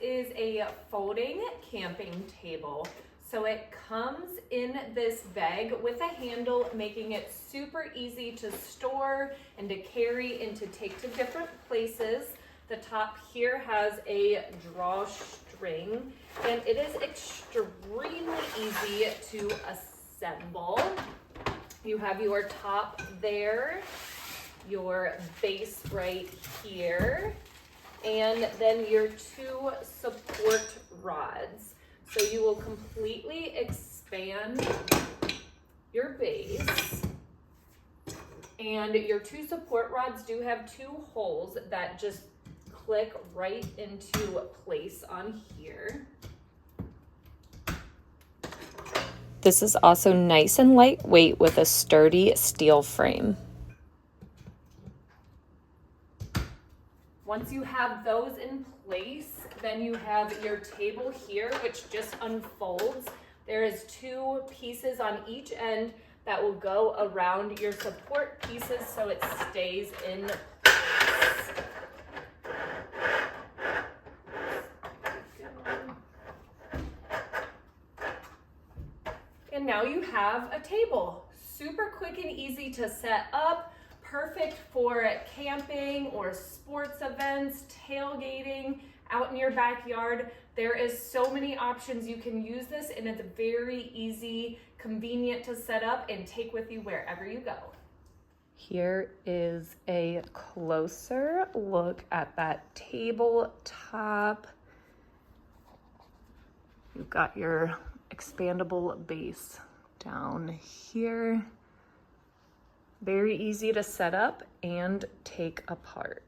is a folding camping table. So it comes in this bag with a handle, making it super easy to store and to carry and to take to different places. The top here has a drawstring, and it is extremely easy to assemble. You have your top there, your base right here, and then your two support rods. So you will completely expand your base, and your two support rods do have two holes that just click right into place on here. This is also nice and lightweight with a sturdy steel frame. Once you have those in place, then you have your table here, which just unfolds. There is two pieces on each end that will go around your support pieces so it stays in place. And now you have a table. Super quick and easy to set up. Perfect for camping or sports events, tailgating, out in your backyard. There is so many options you can use this, and it's very easy, convenient to set up and take with you wherever you go. Here is a closer look at that tabletop. You've got your expandable base down here. Very easy to set up and take apart.